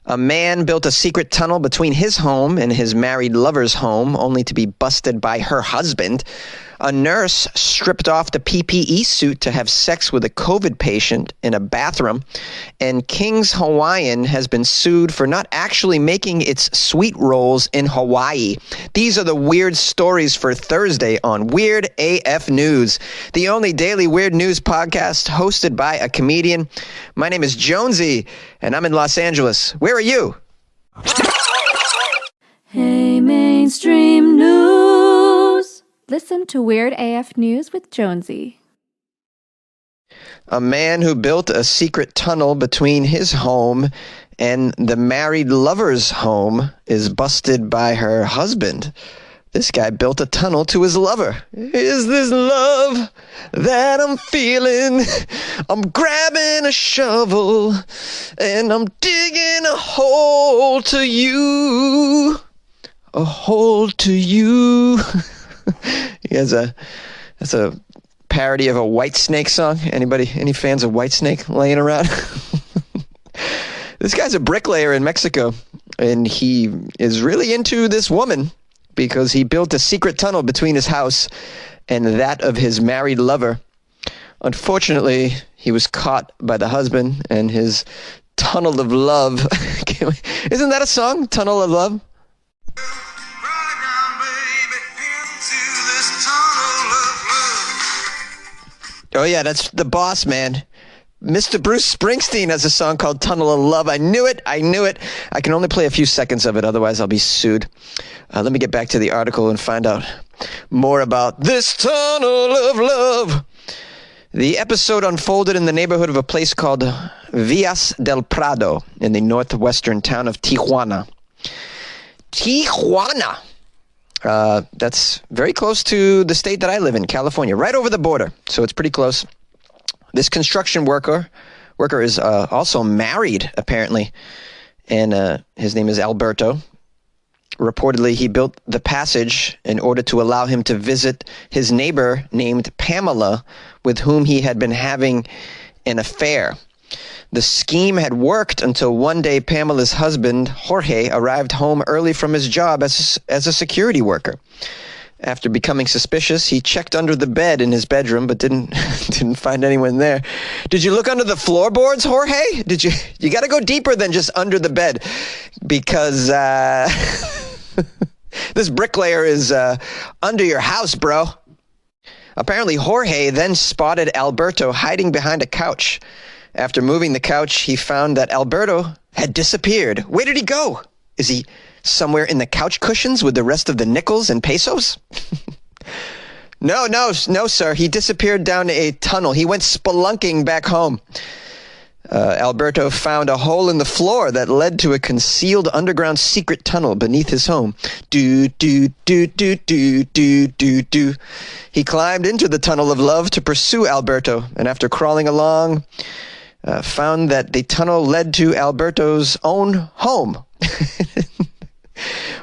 A man built a secret tunnel between his home and his married lover's home, only to be busted by her husband. A nurse stripped off the PPE suit to have sex with a COVID patient in a bathroom. And King's Hawaiian has been sued for not actually making its sweet rolls in Hawaii. These are the weird stories for Thursday on Weird AF News, the only daily weird news podcast hosted by a comedian. My name is Jonesy, and I'm in Los Angeles. Where are you? Hey, mainstream news. Listen to Weird AF News with Jonesy. A man who built a secret tunnel between his home and the married lover's home is busted by her husband. This guy built a tunnel to his lover. Is this love that I'm feeling? I'm grabbing a shovel and I'm digging a hole to you. A hole to you. That's a parody of a Whitesnake song. Any fans of Whitesnake laying around? This guy's a bricklayer in Mexico, and he is really into this woman because he built a secret tunnel between his house and that of his married lover. Unfortunately, he was caught by the husband and his tunnel of love. Isn't that a song? Tunnel of Love? Oh, yeah, that's the boss, man. Mr. Bruce Springsteen has a song called Tunnel of Love. I knew it. I can only play a few seconds of it, otherwise I'll be sued. Let me get back to the article and find out more about this tunnel of love. The episode unfolded in the neighborhood of a place called Villas del Prado in the northwestern town of Tijuana. Tijuana! That's very close to the state that I live in, California, right over the border. So it's pretty close. This construction worker is also married, apparently, and his name is Alberto. Reportedly, he built the passage in order to allow him to visit his neighbor named Pamela, with whom he had been having an affair. The scheme had worked until one day Pamela's husband, Jorge, arrived home early from his job as a security worker. After becoming suspicious, he checked under the bed in his bedroom, but didn't find anyone there. Did you look under the floorboards, Jorge? You got to go deeper than just under the bed, because this bricklayer is under your house, bro. Apparently, Jorge then spotted Alberto hiding behind a couch. After moving the couch, he found that Alberto had disappeared. Where did he go? Is he somewhere in the couch cushions with the rest of the nickels and pesos? No, sir. He disappeared down a tunnel. He went spelunking back home. Alberto found a hole in the floor that led to a concealed underground secret tunnel beneath his home. Do. He climbed into the tunnel of love to pursue Alberto, and after crawling along, found that the tunnel led to Alberto's own home,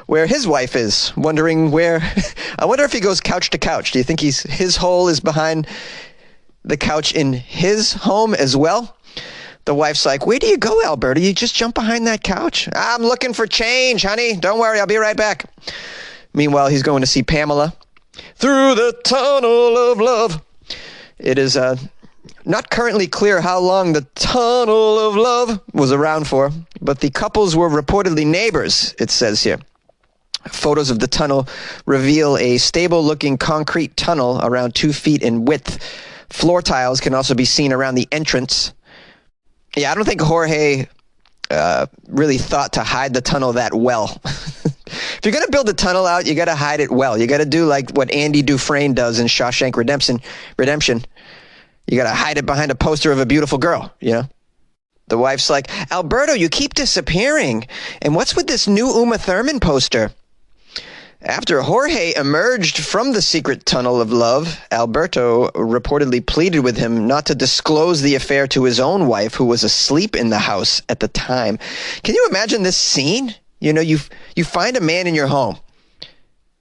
where his wife is, wondering where. I wonder if he goes couch to couch. Do you think his hole is behind the couch in his home as well? The wife's like, where do you go, Alberto? You just jump behind that couch? I'm looking for change, honey. Don't worry, I'll be right back. Meanwhile, he's going to see Pamela through the tunnel of love. It is not currently clear how long the tunnel of love was around for, but the couples were reportedly neighbors, it says here. Photos of the tunnel reveal a stable-looking concrete tunnel around 2 feet in width. Floor tiles can also be seen around the entrance. Yeah, I don't think Jorge really thought to hide the tunnel that well. If you're going to build a tunnel out, you got to hide it well. You got to do like what Andy Dufresne does in Shawshank Redemption. You got to hide it behind a poster of a beautiful girl, you know? The wife's like, Alberto, you keep disappearing. And what's with this new Uma Thurman poster? After Jorge emerged from the secret tunnel of love, Alberto reportedly pleaded with him not to disclose the affair to his own wife, who was asleep in the house at the time. Can you imagine this scene? You know, you find a man in your home.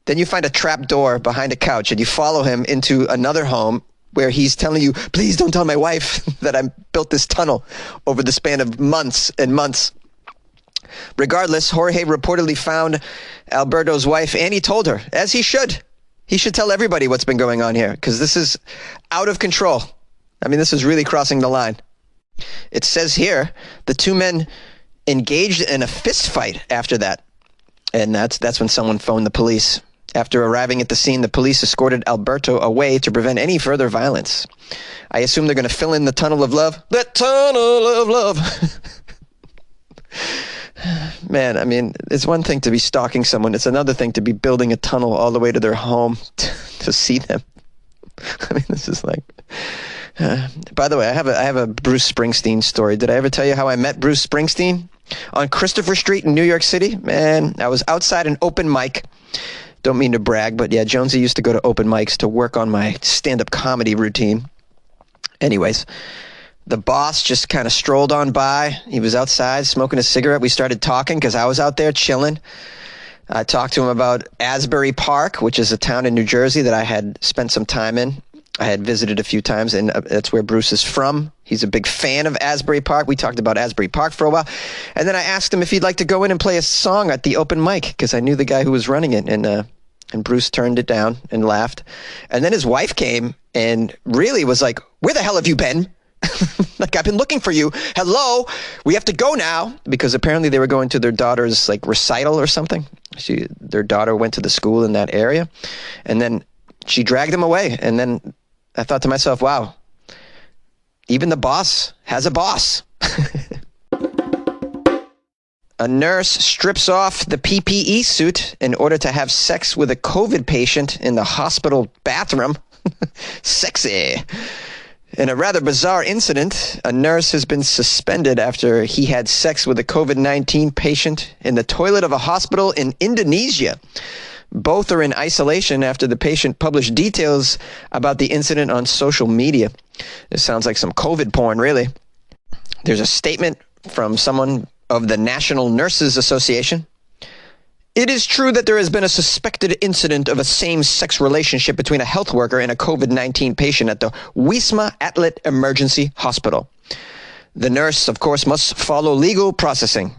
Then you find a trap door behind a couch, and you follow him into another home where he's telling you, please don't tell my wife that I built this tunnel over the span of months and months. Regardless, Jorge reportedly found Alberto's wife, and he told her, as he should. He should tell everybody what's been going on here, because this is out of control. I mean, this is really crossing the line. It says here, the two men engaged in a fist fight after that. And that's when someone phoned the police. After arriving at the scene, the police escorted Alberto away to prevent any further violence. I assume they're going to fill in the tunnel of love. The tunnel of love. Man, I mean, it's one thing to be stalking someone. It's another thing to be building a tunnel all the way to their home to see them. I mean, this is like... by the way, I have a Bruce Springsteen story. Did I ever tell you how I met Bruce Springsteen? On Christopher Street in New York City? Man, I was outside an open mic. Don't mean to brag, but yeah, Jonesy used to go to open mics to work on my stand-up comedy routine. Anyways, the boss just kind of strolled on by. He was outside smoking a cigarette. We started talking because I was out there chilling. I talked to him about Asbury Park, which is a town in New Jersey that I had spent some time in. I had visited a few times, and that's where Bruce is from. He's a big fan of Asbury Park. We talked about Asbury Park for a while. And then I asked him if he'd like to go in and play a song at the open mic, because I knew the guy who was running it. And Bruce turned it down and laughed. And then his wife came and really was like, "Where the hell have you been? Like, I've been looking for you. Hello, we have to go now." Because apparently they were going to their daughter's like recital or something. Their daughter went to the school in that area. And then she dragged him away. And then I thought to myself, wow, even the boss has a boss. A nurse strips off the PPE suit in order to have sex with a COVID patient in the hospital bathroom. Sexy. In a rather bizarre incident, a nurse has been suspended after he had sex with a COVID-19 patient in the toilet of a hospital in Indonesia. Both are in isolation after the patient published details about the incident on social media. This sounds like some COVID porn, really. There's a statement from someone of the National Nurses Association. It is true that there has been a suspected incident of a same-sex relationship between a health worker and a COVID-19 patient at the Wisma Atlet Emergency Hospital. The nurse, of course, must follow legal processing.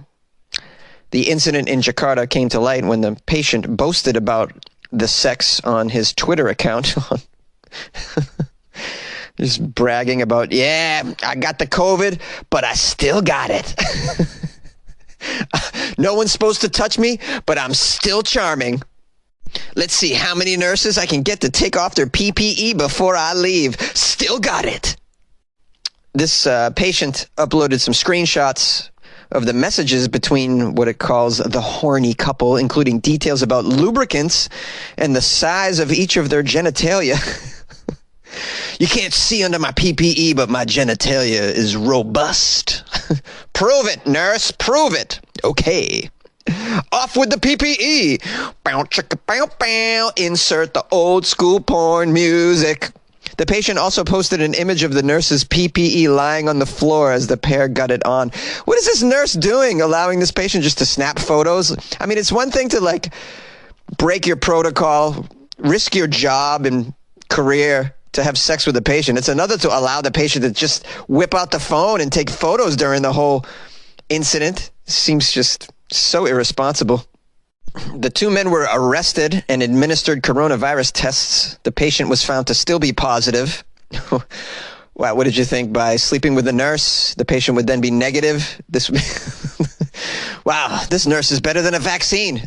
The incident in Jakarta came to light when the patient boasted about the sex on his Twitter account. Just bragging about, yeah, I got the COVID, but I still got it. No one's supposed to touch me, but I'm still charming. Let's see how many nurses I can get to take off their PPE before I leave. Still got it. This patient uploaded some screenshots of the messages between what it calls the horny couple, including details about lubricants and the size of each of their genitalia. You can't see under my PPE, but my genitalia is robust. Prove it, nurse, prove it. Okay. Off with the PPE. Bow, chicka, bow, bow. Insert the old school porn music. The patient also posted an image of the nurse's PPE lying on the floor as the pair got it on. What is this nurse doing, allowing this patient just to snap photos? I mean, it's one thing to, like, break your protocol, risk your job and career to have sex with a patient. It's another to allow the patient to just whip out the phone and take photos during the whole incident. Seems just so irresponsible. The two men were arrested and administered coronavirus tests. The patient was found to still be positive. Wow, what did you think? By sleeping with a nurse, the patient would then be negative? Wow, this nurse is better than a vaccine.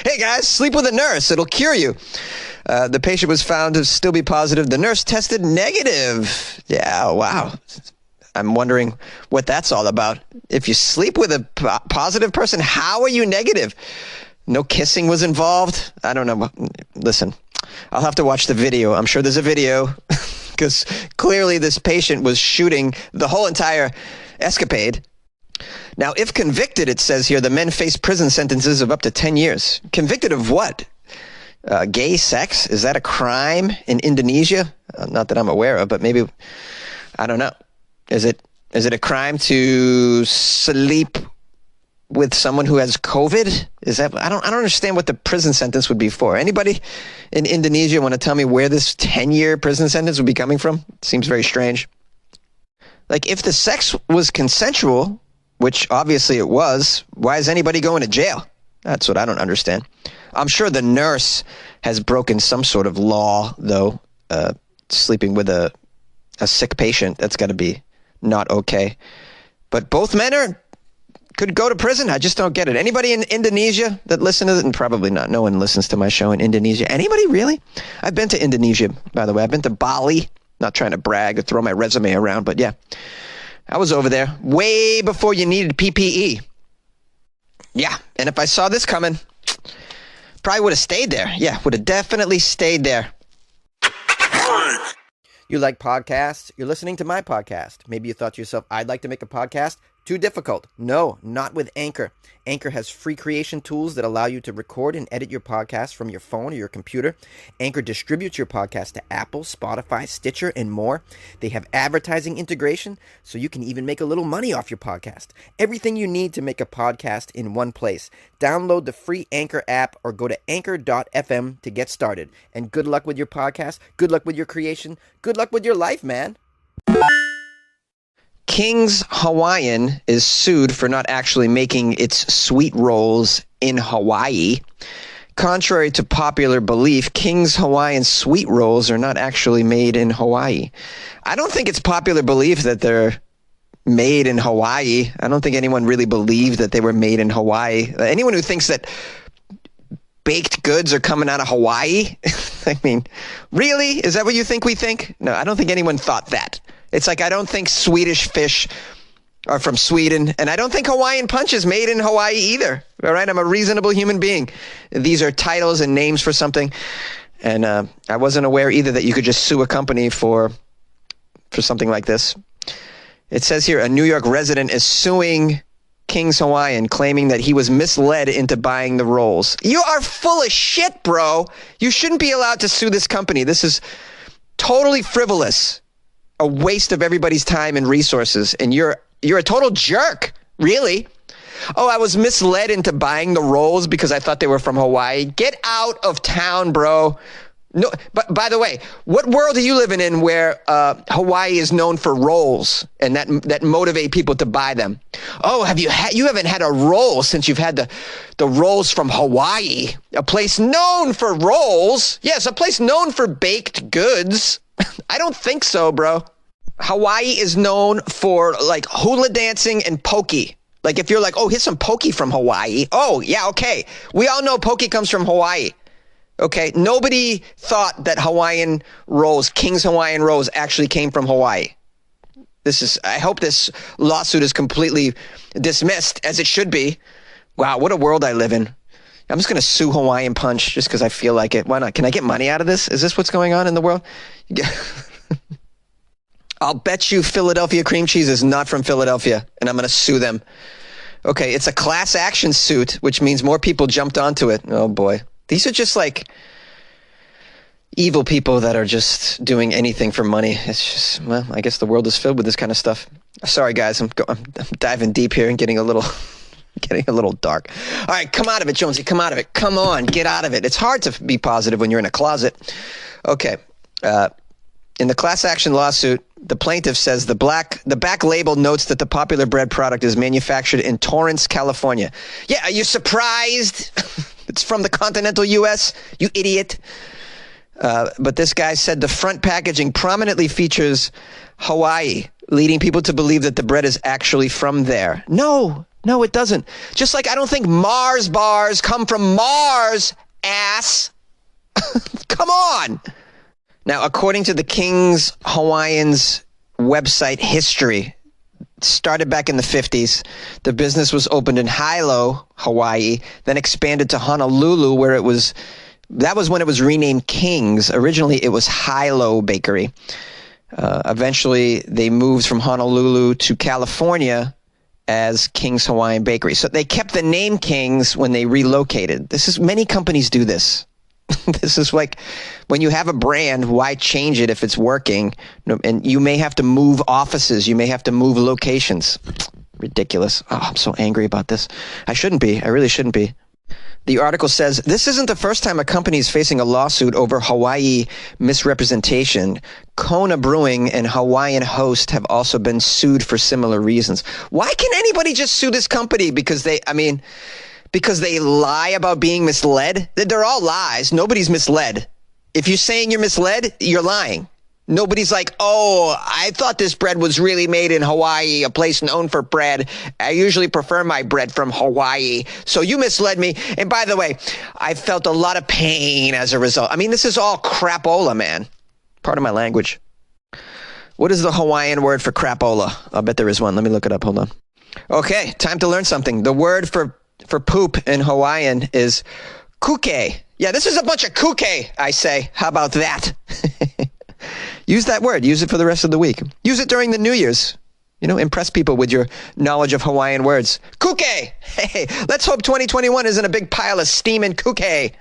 Hey guys, sleep with a nurse. It'll cure you. The patient was found to still be positive. The nurse tested negative. Yeah, wow. I'm wondering what that's all about. If you sleep with a positive person, how are you negative? No kissing was involved? I don't know. Listen, I'll have to watch the video. I'm sure there's a video because clearly this patient was shooting the whole entire escapade. Now, if convicted, it says here, the men face prison sentences of up to 10 years. Convicted of what? Gay sex? Is that a crime in Indonesia? Not that I'm aware of, but maybe, I don't know. Is it a crime to sleep with someone who has COVID? Is that, I don't understand what the prison sentence would be for. Anybody in Indonesia want to tell me where this 10-year prison sentence would be coming from? Seems very strange. Like, if the sex was consensual, which obviously it was, why is anybody going to jail? That's what I don't understand. I'm sure the nurse has broken some sort of law, though, sleeping with a sick patient. That's got to be not okay. But both men could go to prison. I just don't get it. Anybody in Indonesia that listen to it? And probably not. No one listens to my show in Indonesia. Anybody really? I've been to Indonesia, by the way. I've been to Bali. Not trying to brag or throw my resume around, but yeah. I was over there way before you needed PPE. Yeah, and if I saw this coming, probably would have stayed there. Yeah, would have definitely stayed there. You like podcasts? You're listening to my podcast. Maybe you thought to yourself, I'd like to make a podcast. Too difficult. No, not with Anchor. Anchor has free creation tools that allow you to record and edit your podcast from your phone or your computer. Anchor distributes your podcast to Apple, Spotify, Stitcher, and more. They have advertising integration, so you can even make a little money off your podcast. Everything you need to make a podcast in one place. Download the free Anchor app or go to anchor.fm to get started. And good luck with your podcast. Good luck with your creation. Good luck with your life, man. King's Hawaiian is sued for not actually making its sweet rolls in Hawaii. Contrary to popular belief, King's Hawaiian sweet rolls are not actually made in Hawaii. I don't think it's popular belief that they're made in Hawaii. I don't think anyone really believed that they were made in Hawaii. Anyone who thinks that baked goods are coming out of Hawaii, I mean, really? Is that what you think we think? No, I don't think anyone thought that. It's like I don't think Swedish fish are from Sweden, and I don't think Hawaiian Punch is made in Hawaii either. All right, I'm a reasonable human being. These are titles and names for something, and I wasn't aware either that you could just sue a company for something like this. It says here a New York resident is suing King's Hawaiian, claiming that he was misled into buying the rolls. You are full of shit, bro. You shouldn't be allowed to sue this company. This is totally frivolous. A waste of everybody's time and resources, and you're a total jerk, really. Oh, I was misled into buying the rolls because I thought they were from Hawaii. Get out of town, bro. No, but by the way, what world are you living in where Hawaii is known for rolls and that motivate people to buy them? Oh, you haven't had a roll since you've had the rolls from Hawaii, a place known for rolls. Yes, a place known for baked goods. I don't think so, bro. Hawaii is known for like hula dancing and pokey. Like if you're like, oh, here's some pokey from Hawaii. Oh, yeah, okay. We all know pokey comes from Hawaii. Okay, nobody thought that Hawaiian rolls, King's Hawaiian rolls, actually came from Hawaii. I hope this lawsuit is completely dismissed, as it should be. Wow, what a world I live in. I'm just going to sue Hawaiian Punch just because I feel like it. Why not? Can I get money out of this? Is this what's going on in the world? I'll bet you Philadelphia cream cheese is not from Philadelphia, and I'm going to sue them. Okay, it's a class action suit, which means more people jumped onto it. Oh, boy. These are just like evil people that are just doing anything for money. It's just, well, I guess the world is filled with this kind of stuff. Sorry, guys. I'm diving deep here and getting a little dark. All right, come out of it, Jonesy. Come out of it. Come on, get out of it. It's hard to be positive when you're in a closet. Okay. In the class action lawsuit, the plaintiff says the back label notes that the popular bread product is manufactured in Torrance, California. Yeah, are you surprised? It's from the continental U.S., you idiot. But this guy said the front packaging prominently features Hawaii, leading people to believe that the bread is actually from there. No, it doesn't. Just like I don't think Mars bars come from Mars, ass. Come on. Now, according to the King's Hawaiian's website history, started back in the 50s. The business was opened in Hilo, Hawaii, then expanded to Honolulu, that was when it was renamed King's. Originally, it was Hilo Bakery. Eventually, they moved from Honolulu to California as King's Hawaiian Bakery. So they kept the name King's when they relocated. Many companies do this. This is like when you have a brand, why change it if it's working? And you may have to move offices. You may have to move locations. Ridiculous. Oh, I'm so angry about this. I shouldn't be. I really shouldn't be. The article says, this isn't the first time a company is facing a lawsuit over Hawaii misrepresentation. Kona Brewing and Hawaiian Host have also been sued for similar reasons. Why can anybody just sue this company? Because they lie about being misled? They're all lies. Nobody's misled. If you're saying you're misled, you're lying. Nobody's like, oh, I thought this bread was really made in Hawaii, a place known for bread. I usually prefer my bread from Hawaii. So you misled me. And by the way, I felt a lot of pain as a result. I mean, this is all crapola, man. Part of my language. What is the Hawaiian word for crapola? I'll bet there is one. Let me look it up. Hold on. Okay, time to learn something. The word for poop in Hawaiian is kuke. Yeah, this is a bunch of kuke, I say. How about that? Use that word. Use it for the rest of the week. Use it during the New Year's. Impress people with your knowledge of Hawaiian words. Kuke! Hey, let's hope 2021 isn't a big pile of steaming kuke.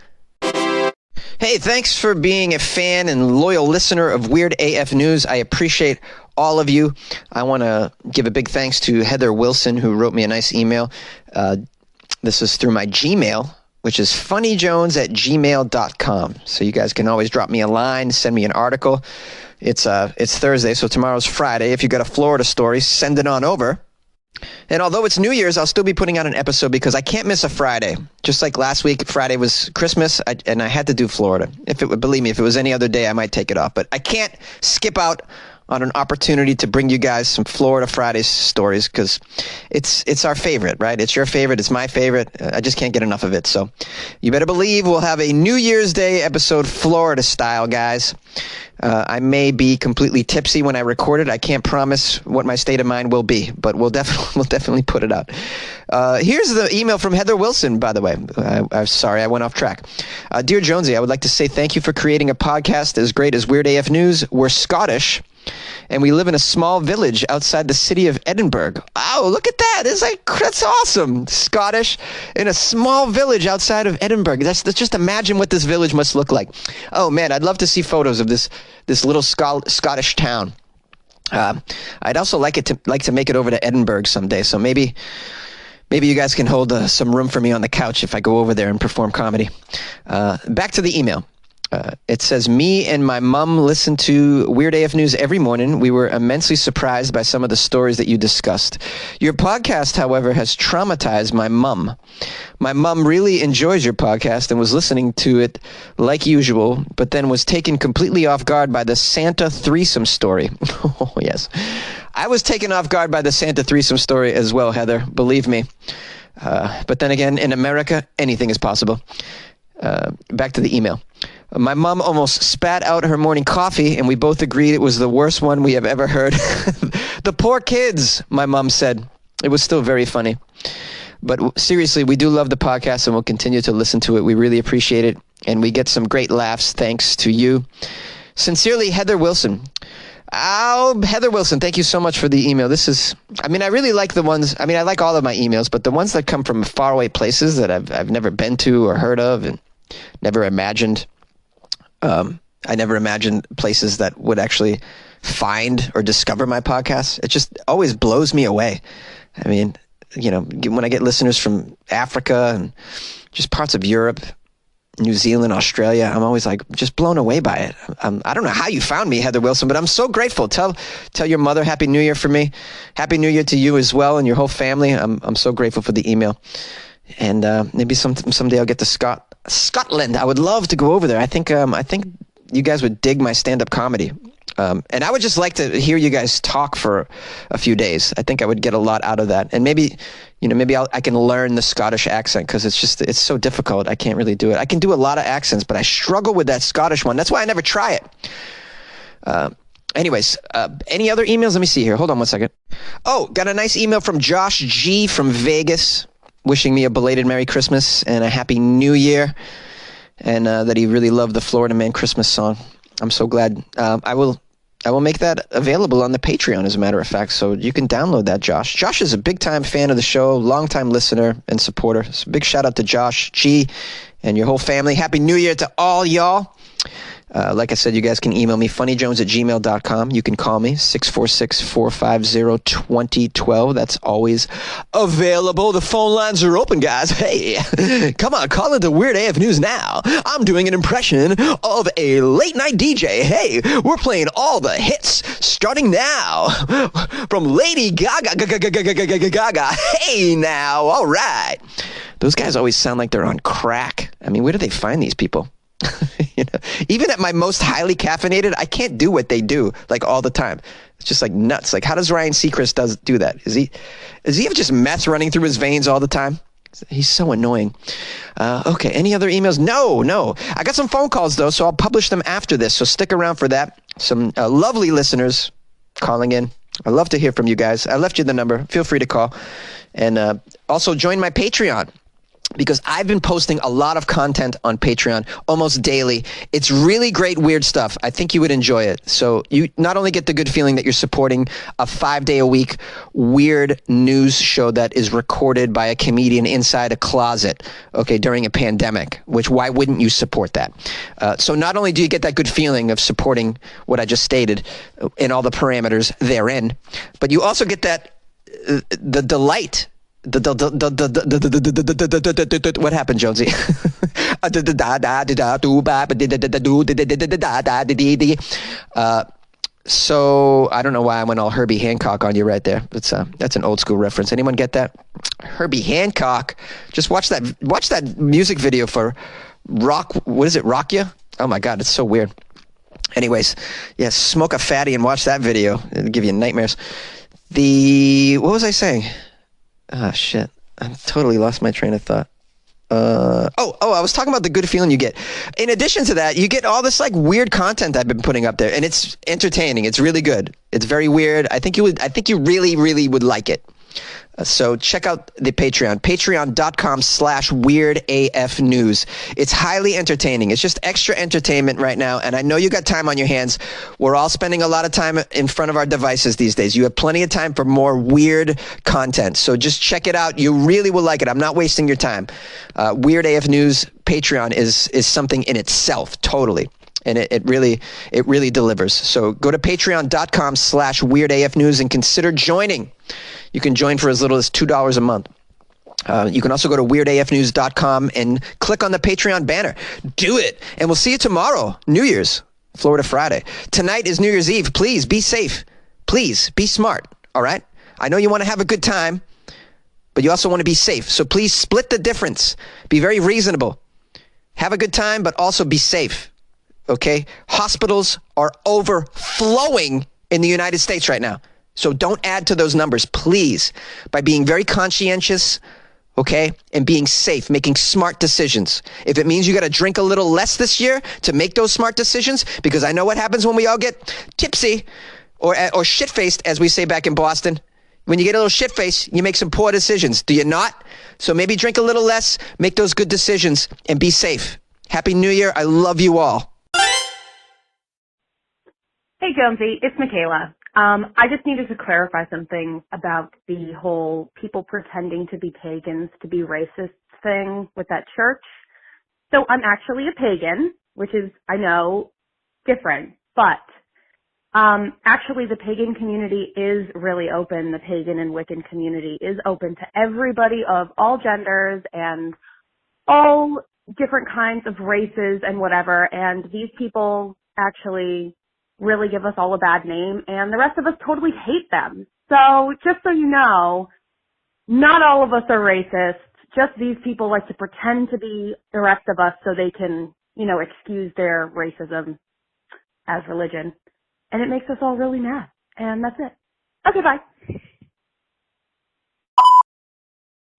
Hey, thanks for being a fan and loyal listener of Weird AF News. I appreciate all of you. I want to give a big thanks to Heather Wilson, who wrote me a nice email. This is through my Gmail, which is funnyjones@gmail.com. So you guys can always drop me a line, send me an article. It's Thursday, so tomorrow's Friday. If you got a Florida story, send it on over. And although it's New Year's, I'll still be putting out an episode because I can't miss a Friday. Just like last week, Friday was Christmas, and I had to do Florida. Believe me, if it was any other day, I might take it off. But I can't skip out on an opportunity to bring you guys some Florida Friday stories because it's our favorite, right? It's your favorite. It's my favorite. I just can't get enough of it. So you better believe we'll have a New Year's Day episode Florida style, guys. I may be completely tipsy when I record it. I can't promise what my state of mind will be, but we'll definitely put it out. Here's the email from Heather Wilson, by the way. I'm sorry, I went off track. Dear Jonesy, I would like to say thank you for creating a podcast as great as Weird AF News. We're Scottish, and we live in a small village outside the city of Edinburgh. Oh, look at that. That's awesome. Scottish in a small village outside of Edinburgh. Let's just imagine what this village must look like. Oh, man, I'd love to see photos of this little Scottish town. I'd also like to make it over to Edinburgh someday, so maybe you guys can hold some room for me on the couch if I go over there and perform comedy. Back to the email. It says, me and my mom listen to Weird AF News every morning. We were immensely surprised by some of the stories that you discussed. Your podcast, however, has traumatized my mom. My mom really enjoys your podcast and was listening to it like usual, but then was taken completely off guard by the Santa threesome story. Oh, yes. I was taken off guard by the Santa threesome story as well, Heather, believe me. But then again, in America, anything is possible. Back to the email. My mom almost spat out her morning coffee, and we both agreed it was the worst one we have ever heard. The poor kids, my mom said. It was still very funny. But seriously, we do love the podcast, and we'll continue to listen to it. We really appreciate it, and we get some great laughs thanks to you. Sincerely, Heather Wilson. Oh, Heather Wilson, thank you so much for the email. I really like the ones, I like all of my emails, but the ones that come from faraway places that I've never been to or heard of and never imagined. I never imagined places that would actually find or discover my podcast. It just always blows me away. I mean, when I get listeners from Africa and just parts of Europe, New Zealand, Australia, I'm always just blown away by it. I don't know how you found me, Heather Wilson, but I'm so grateful. Tell your mother Happy New Year for me. Happy New Year to you as well and your whole family. I'm so grateful for the email. And maybe someday I'll get to Scotland. I would love to go over there. I think you guys would dig my stand-up comedy. And I would just like to hear you guys talk for a few days. I think I would get a lot out of that. And maybe I can learn the Scottish accent because it's so difficult. I can't really do it. I can do a lot of accents, but I struggle with that Scottish one. That's why I never try it. Anyways, any other emails? Let me see here. Hold on one second. Oh, got a nice email from Josh G from Vegas, wishing me a belated Merry Christmas and a Happy New Year, and that he really loved the Florida Man Christmas song. I'm so glad. I will make that available on the Patreon, as a matter of fact, so you can download that, Josh. Josh is a big-time fan of the show, long-time listener and supporter. So big shout-out to Josh G and your whole family. Happy New Year to all y'all. Like I said, you guys can email me, funnyjones@gmail.com. You can call me, 646-450-2012. That's always available. The phone lines are open, guys. Hey, come on, call into Weird AF News now. I'm doing an impression of a late-night DJ. Hey, we're playing all the hits starting now. From Lady Gaga. Hey, now, all right. Those guys always sound like they're on crack. I mean, where do they find these people? Even at my most highly caffeinated, I can't do what they do like all the time. It's just like nuts. Like, how does Ryan Seacrest do that? Does he have just meth running through his veins all the time? He's so annoying. Okay, any other emails? No. I got some phone calls, though, so I'll publish them after this, so stick around for that. Some lovely listeners calling in. I love to hear from you guys. I left you the number. Feel free to call. And also join my Patreon, because I've been posting a lot of content on Patreon almost daily. It's really great, weird stuff. I think you would enjoy it. So you not only get the good feeling that you're supporting a 5-day-a-week weird news show that is recorded by a comedian inside a closet, okay, during a pandemic, which why wouldn't you support that? So not only do you get that good feeling of supporting what I just stated in all the parameters therein, but you also get that the delight. What happened, Jonesy? So I don't know why I went all Herbie Hancock on you right there. That's an old school reference. Anyone get that? Herbie Hancock. Just watch that music video for Rock. What is it? Rock Ya? Oh my God, it's so weird. Anyways, yeah, smoke a fatty and watch that video. It'll give you nightmares. What was I saying? Ah, shit. I totally lost my train of thought. I was talking about the good feeling you get. In addition to that, you get all this like weird content I've been putting up there, and it's entertaining. It's really good. It's very weird. I think you really, really would like it. So check out the Patreon, patreon.com/weirdafnews. It's highly entertaining. It's just extra entertainment right now. And I know you got time on your hands. We're all spending a lot of time in front of our devices these days. You have plenty of time for more weird content. So just check it out. You really will like it. I'm not wasting your time. Weird AF News Patreon is something in itself, totally. And it really delivers. So go to patreon.com/weirdafnews and consider joining. You can join for as little as $2 a month. You can also go to weirdafnews.com and click on the Patreon banner. Do it. And we'll see you tomorrow, New Year's, Florida Friday. Tonight is New Year's Eve. Please be safe. Please be smart. All right? I know you want to have a good time, but you also want to be safe. So please split the difference. Be very reasonable. Have a good time, but also be safe. Okay? Hospitals are overflowing in the United States right now. So don't add to those numbers, please, by being very conscientious, okay, and being safe, making smart decisions. If it means you got to drink a little less this year to make those smart decisions, because I know what happens when we all get tipsy or shit-faced, as we say back in Boston. When you get a little shit-faced, you make some poor decisions. Do you not? So maybe drink a little less, make those good decisions, and be safe. Happy New Year. I love you all. Hey, Jonesy, it's Michaela. I just needed to clarify something about the whole people pretending to be pagans to be racist thing with that church. So I'm actually a pagan, which is, I know, different, but actually the pagan community is really open. The pagan and Wiccan community is open to everybody of all genders and all different kinds of races and whatever, and these people actually really give us all a bad name, and the rest of us totally hate them. So just so you know, not all of us are racist. Just these people like to pretend to be the rest of us so they can, excuse their racism as religion. And it makes us all really mad. And that's it. Okay, bye.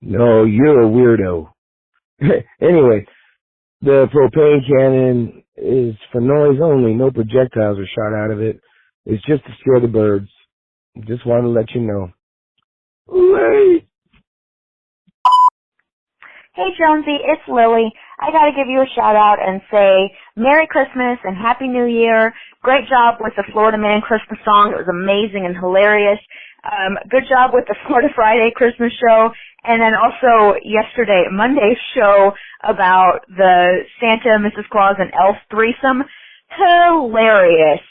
No, you're a weirdo. Anyway, the propane cannon is for noise only. No projectiles are shot out of it. It's just to scare the birds. Just wanted to let you know. Wait. Hey, Jonesy, it's Lily. I got to give you a shout-out and say Merry Christmas and Happy New Year. Great job with the Florida Man Christmas song. It was amazing and hilarious. Good job with the Florida Friday Christmas show. And then also Monday's show about the Santa, Mrs. Claus, and Elf threesome. hilarious.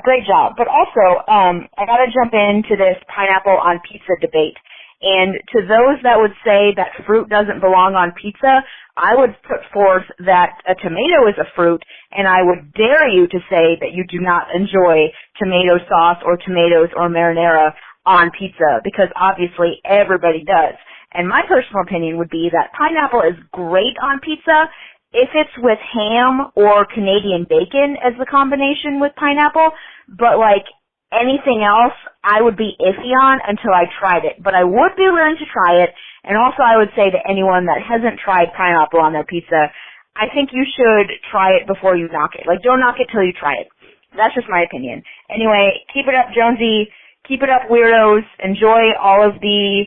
Great job. But also, I got to jump into this pineapple on pizza debate. And to those that would say that fruit doesn't belong on pizza, I would put forth that a tomato is a fruit, and I would dare you to say that you do not enjoy tomato sauce or tomatoes or marinara on pizza, because obviously everybody does. And my personal opinion would be that pineapple is great on pizza if it's with ham or Canadian bacon as the combination with pineapple, but like anything else, I would be iffy on until I tried it. But I would be willing to try it, and also I would say to anyone that hasn't tried pineapple on their pizza, I think you should try it before you knock it. Like, don't knock it till you try it. That's just my opinion. Anyway, keep it up, Jonesy. Keep it up, weirdos. Enjoy all of the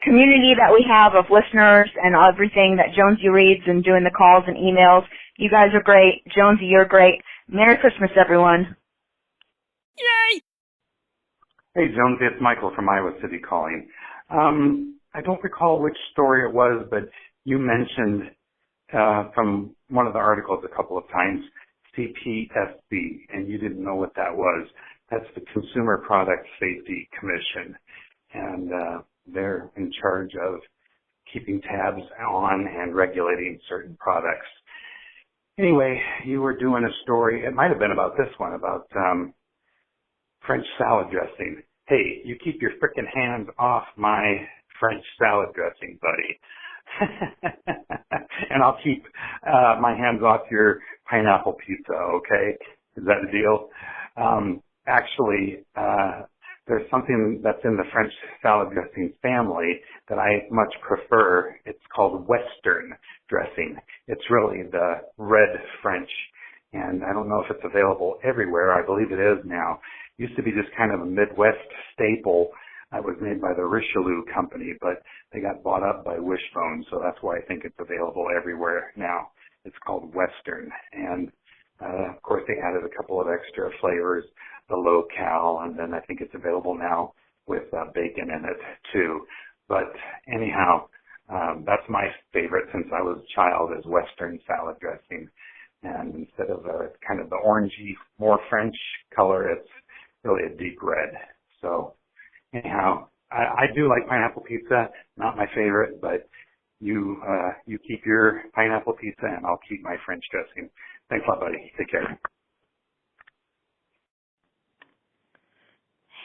community that we have of listeners and everything that Jonesy reads and doing the calls and emails. You guys are great. Jonesy, you're great. Merry Christmas, everyone. Yay! Hey, Jonesy, it's Michael from Iowa City calling. I don't recall which story it was, but you mentioned from one of the articles a couple of times CPSC, and you didn't know what that was. That's the Consumer Product Safety Commission, and they're in charge of keeping tabs on and regulating certain products. Anyway, you were doing a story, it might have been about this one, about French salad dressing. Hey, you keep your frickin' hands off my French salad dressing, buddy. And I'll keep my hands off your pineapple pizza, okay? Is that the deal? Actually, there's something that's in the French salad dressing family that I much prefer. It's called Western dressing. It's really the red French, and I don't know if it's available everywhere. I believe it is now. It used to be just kind of a Midwest staple that was made by the Richelieu Company, but they got bought up by Wishbone, so that's why I think it's available everywhere now. It's called Western, and of course they added a couple of extra flavors, the low-cal, and then I think it's available now with bacon in it too. But anyhow, that's my favorite since I was a child, is Western salad dressing. And instead of kind of the orangey, more French color, it's really a deep red. So anyhow, I do like pineapple pizza, not my favorite, but you keep your pineapple pizza and I'll keep my French dressing. Thanks a lot, buddy. Take care.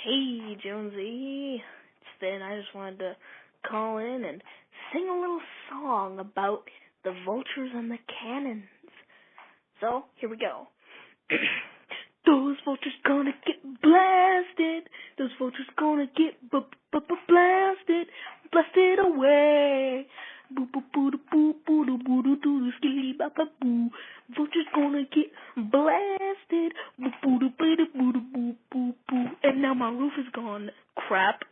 Hey, Jonesy. It's Finn. I just wanted to call in and sing a little song about the vultures and the cannons. So, here we go. Those vultures gonna get blasted. Those vultures gonna get blasted. Blasted away. Boo boo boo boo boo boo boo boo boo skilly ba ba boo. Vultures gonna get blasted. Boo boo boo boo boo boo boo boo. And now my roof is gone. Crap.